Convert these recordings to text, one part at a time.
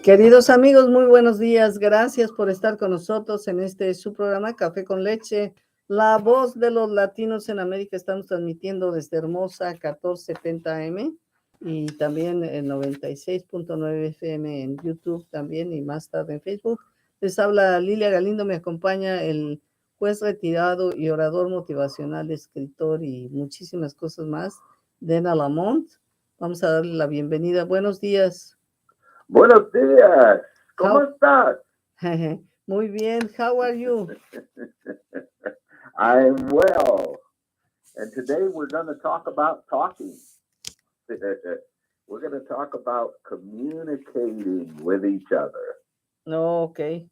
Queridos amigos, muy buenos días. Gracias por estar con nosotros en su programa Café con Leche, la voz de los latinos en América. Estamos transmitiendo desde Hermosa 1470 AM y también en 96.9 FM en YouTube también y más tarde en Facebook. Les habla Lilia Galindo, me acompaña el juez retirado y orador motivacional, escritor y muchísimas cosas más, LaMon. Vamos a darle la bienvenida. Buenos días. Buenos días. ¿Cómo estás? Muy bien. How are you? I'm well. And today we're going to talk about talking. We're going to talk about communicating with each other. Oh, okay.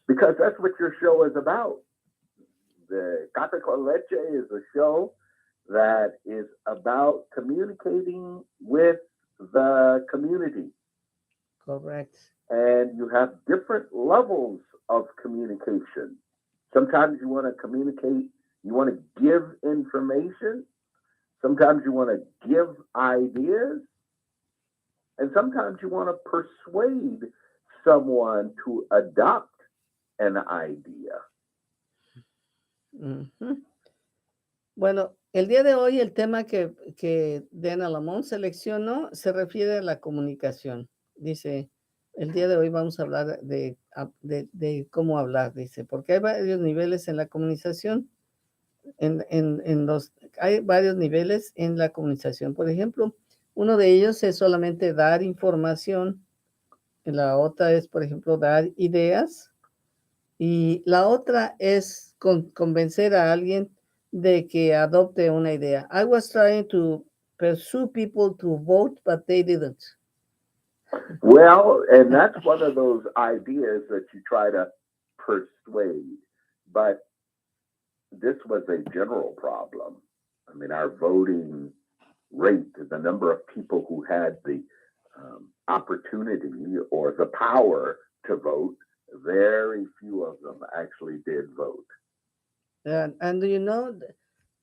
Because that's what your show is about. The Café con Leche is a show that is about communicating with the community. Correct. And you have different levels of communication. Sometimes you want to communicate, you want to give information. Sometimes you want to give ideas. And sometimes you want to persuade someone to adopt an idea. Uh-huh. Bueno, el día de hoy el tema que LaMon seleccionó se refiere a la comunicación. Dice, el día de hoy vamos a hablar de cómo hablar, dice, porque hay varios niveles en la comunicación. Hay varios niveles en la comunicación. Por ejemplo, uno de ellos es solamente dar información. La otra es, por ejemplo, dar ideas. Y la otra es convencer a alguien de que adopte una idea. I was trying to pursue people to vote, but they didn't. Well, and that's one of those ideas that you try to persuade. But this was a general problem. I mean, our voting rate, the number of people who had the opportunity or the power to vote, very few of them actually did vote. And do you know,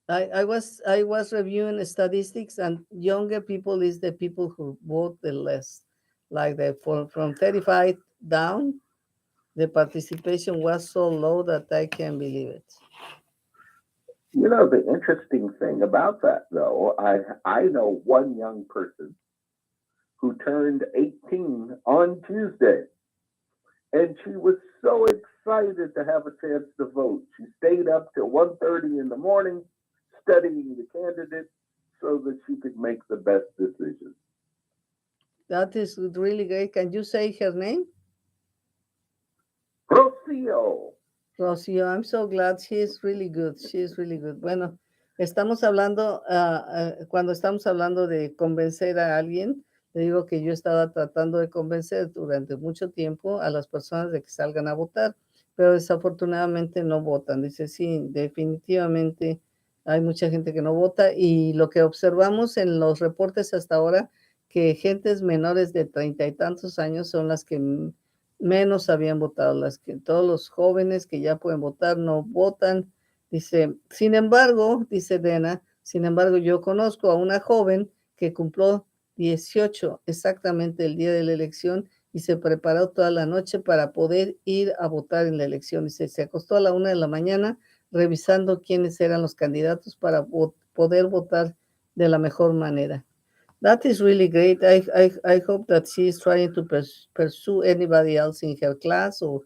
I was reviewing statistics, and younger people is the people who vote the less. Like from 35 down, the participation was so low that I can't believe it. You know, the interesting thing about that, though, I know one young person who turned 18 on Tuesday, and she was so excited to have a chance to vote. She stayed up till 1:30 in the morning studying the candidate so that she could make the best decision. That is really great. Can you say her name? Rocio. Rocio, I'm so glad. She is really good. She is really good. Bueno, estamos hablando, cuando estamos hablando de convencer a alguien, le digo que yo estaba tratando de convencer durante mucho tiempo a las personas de que salgan a votar, pero desafortunadamente no votan. Dice, sí, definitivamente hay mucha gente que no vota, y lo que observamos en los reportes hasta ahora, que gentes menores de 30 y tantos años son las que menos habían votado, las que todos los jóvenes que ya pueden votar no votan. Dice, sin embargo, dice Dena, sin embargo, yo conozco a una joven que cumplió 18 exactamente el día de la elección y se preparó toda la noche para poder ir a votar en la elección. Dice, se acostó a la 1 de la mañana revisando quiénes eran los candidatos para poder votar de la mejor manera. That is really great. I hope that she is trying to pursue anybody else in her class or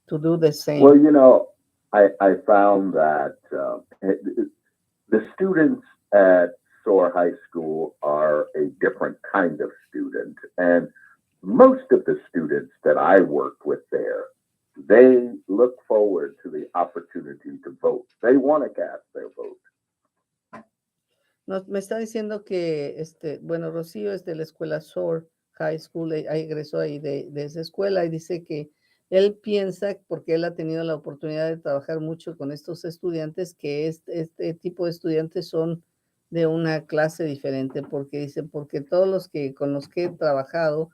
to do the same. Well, you know, I found that the students at Soar High School are a different kind of student. And most of the students that I worked with there, they look forward to the opportunity to vote. They want to cast their vote. Me está diciendo que, bueno, Rocío es de la escuela SOAR High School, egresó ahí de esa escuela, y dice que él piensa, porque él ha tenido la oportunidad de trabajar mucho con estos estudiantes, que este tipo de estudiantes son de una clase diferente, porque dice, porque todos los que con los que he trabajado,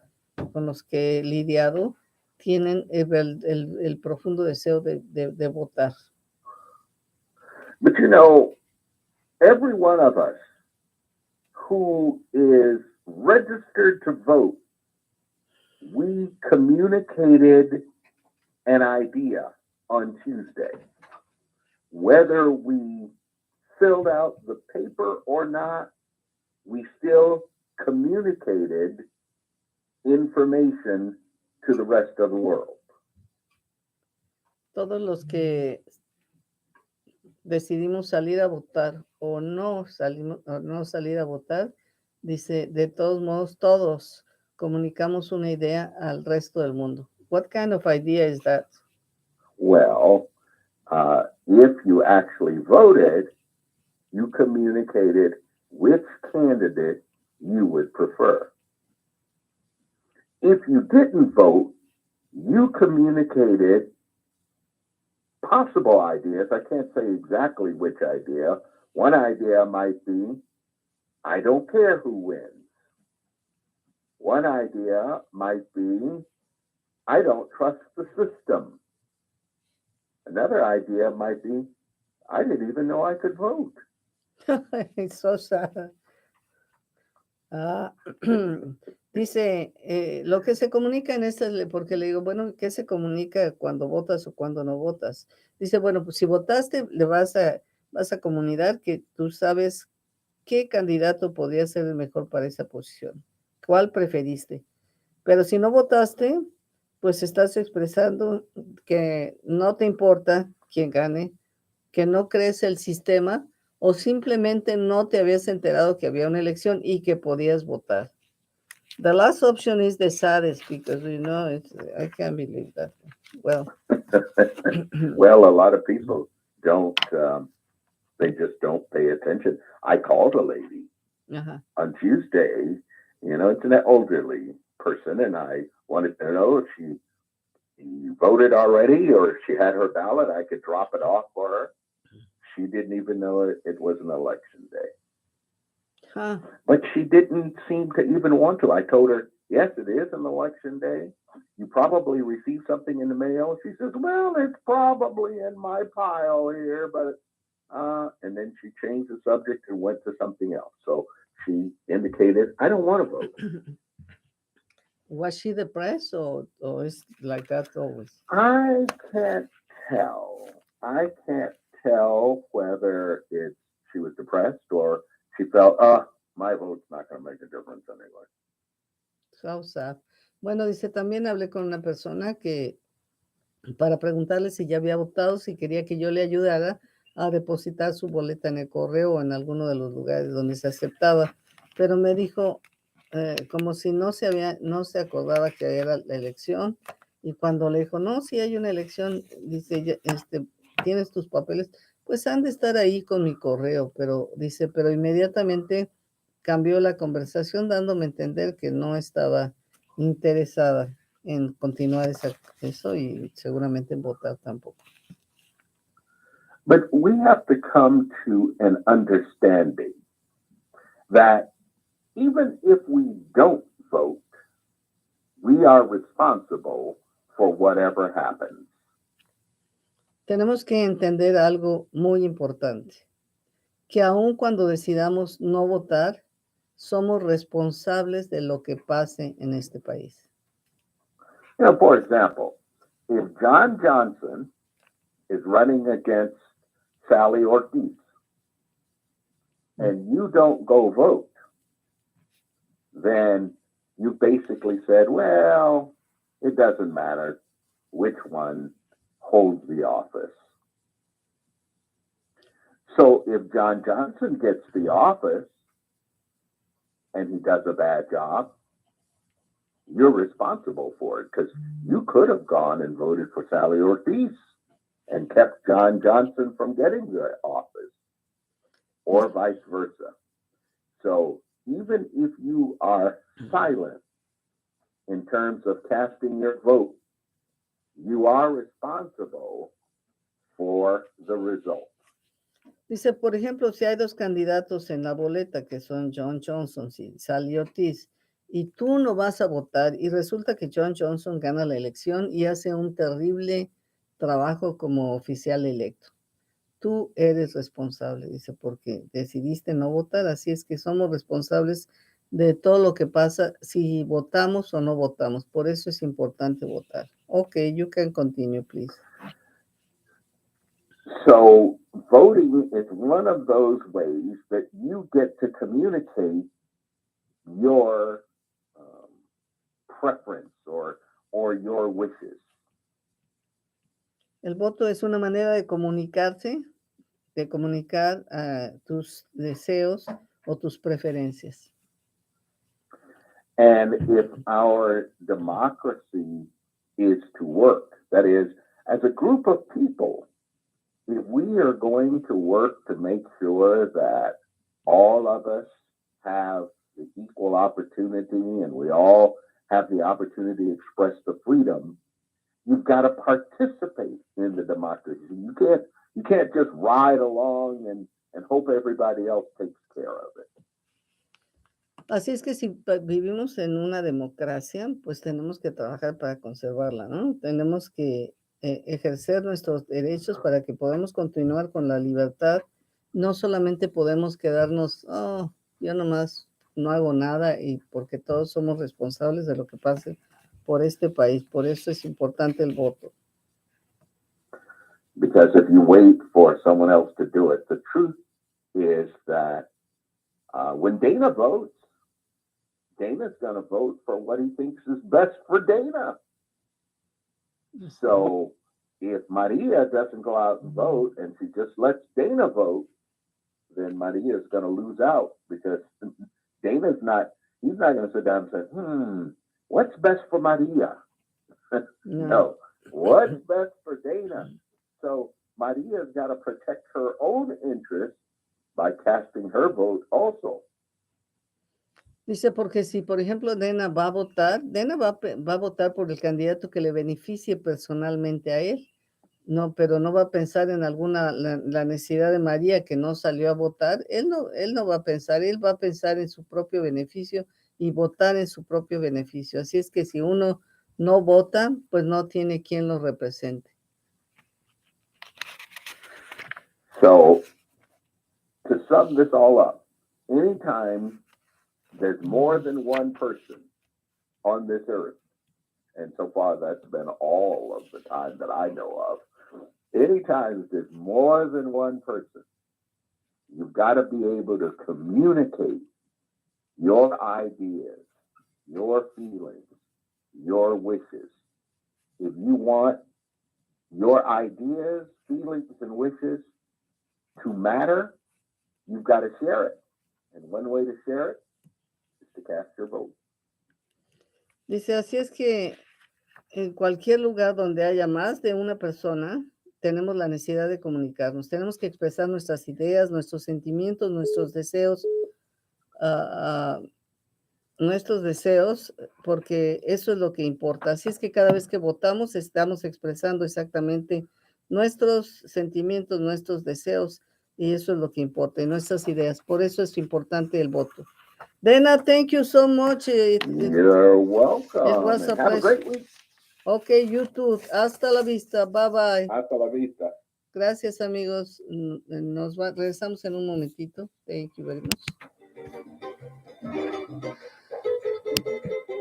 con los que he lidiado, tienen el profundo deseo de votar. But you know, every one of us who is registered to vote we communicated an idea on Tuesday. Whether we filled out the paper or not, we still communicated information to the rest of the world. Todos los que decidimos salir a votar o no salir a votar, dice, de todos modos, todos comunicamos una idea al resto del mundo. What kind of idea is that? Well, if you actually voted, you communicated which candidate you would prefer. If you didn't vote, you communicated possible ideas. I can't say exactly which idea. One idea might be, I don't care who wins. One idea might be, I don't trust the system. Another idea might be, I didn't even know I could vote. It's so sad. Dice, lo que se comunica en porque le digo, bueno, ¿qué se comunica cuando votas o cuando no votas? Dice, bueno, pues si votaste, vas a comunicar que tú sabes qué candidato podría ser el mejor para esa posición, cuál preferiste. Pero si no votaste, pues estás expresando que no te importa quién gane, que no crees el sistema o simplemente no te habías enterado que había una elección y que podías votar. The last option is the saddest because, I can't believe that. Well, well, a lot of people don't, they just don't pay attention. I called a lady on Tuesday, it's an elderly person, and I wanted to know if she voted already or if she had her ballot. I could drop it off for her. She didn't even know it was an election day. But she didn't seem to even want to. I told her, yes, it is an election day. You probably received something in the mail. She says, well, it's probably in my pile here, but, and then she changed the subject and went to something else. So she indicated, I don't want to vote. Was she depressed or is like that always? I can't tell. I can't tell whether she was depressed or she felt, my vote's not going to make a difference anyway. So sad. Bueno, dice, también hablé con una persona que para preguntarle si ya había votado, si quería que yo le ayudara a depositar su boleta en el correo o en alguno de los lugares donde se aceptaba, pero me dijo como si no se acordaba que era la elección, y cuando le dijo, no, si hay una elección, dice, tienes tus papeles, pues han de estar ahí con mi correo, pero dice, pero inmediatamente cambió la conversación dándome a entender que no estaba interesada en continuar eso y seguramente en votar tampoco. But we have to come to an understanding that even if we don't vote, we are responsible for whatever happens. Tenemos que entender algo muy importante, que aun cuando decidamos no votar, somos responsables de lo que pase en este país. For example, if John Johnson is running against Sally Ortiz and you don't go vote, then you basically said, well, it doesn't matter which one holds the office. So if John Johnson gets the office and he does a bad job, you're responsible for it because you could have gone and voted for Sally Ortiz and kept John Johnson from getting the office, or vice versa. So even if you are silent in terms of casting your vote, you are responsible for the result. Dice, por ejemplo, si hay dos candidatos en la boleta que son John Johnson y Sally Ortiz, y tú no vas a votar, y resulta que John Johnson gana la elección y hace un terrible trabajo como oficial electo. Tú eres responsable, dice, porque decidiste no votar, así es que somos responsables de todo lo que pasa si votamos o no votamos. Por eso es importante votar. Okay, you can continue, please. So voting is one of those ways that you get to communicate your preference or your wishes. El voto es una manera de comunicarse, de comunicar tus deseos o tus preferencias. And if our democracy is to work, that is, as a group of people, if we are going to work to make sure that all of us have the equal opportunity and we all have the opportunity to express the freedom, you've got to participate in the democracy. You can't just ride along and hope everybody else takes care of it. Así es que si vivimos en una democracia, pues tenemos que trabajar para conservarla, ¿no? Tenemos que ejercer nuestros derechos para que podamos continuar con la libertad. No solamente podemos quedarnos, oh, yo nomás no hago nada, y porque todos somos responsables de lo que pase por este país. Por eso es importante el voto. Because if you wait for someone else to do it, the truth is that when Dana votes, Dana's going to vote for what he thinks is best for Dana. So if Maria doesn't go out and vote and she just lets Dana vote, then Maria is going to lose out because he's not going to sit down and say, what's best for Maria? No, what's best for Dana? So Maria's got to protect her own interests by casting her vote also. Dice, porque si, por ejemplo, Dana va a votar, Dana va a votar por el candidato que le beneficie personalmente a él, no, pero no va a pensar en la necesidad de María que no salió a votar. Él no va a pensar, él va a pensar en su propio beneficio y votar en su propio beneficio. Así es que si uno no vota, pues no tiene quien lo represente. So, to sum this all up, anytime there's more than one person on this earth, and so far that's been all of the time that I know of, anytime there's more than one person, you've got to be able to communicate your ideas, your feelings, your wishes. If you want your ideas, feelings, and wishes to matter, you've got to share it. And one way to share it is to cast your vote. Dice, así es que en cualquier lugar donde haya más de una persona, tenemos la necesidad de comunicarnos. Tenemos que expresar nuestras ideas, nuestros sentimientos, nuestros deseos, porque eso es lo que importa. Así es que cada vez que votamos, estamos expresando exactamente nuestros sentimientos, nuestros deseos, y eso es lo que importa, y nuestras ideas. Por eso es importante el voto. Dana, thank you so much. You're welcome. It was a Have a great week. Okay, you too. Hasta la vista. Bye bye. Hasta la vista. Gracias, amigos. Regresamos en un momentito. Thank you very much.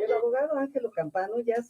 El abogado Ángelo Campano ya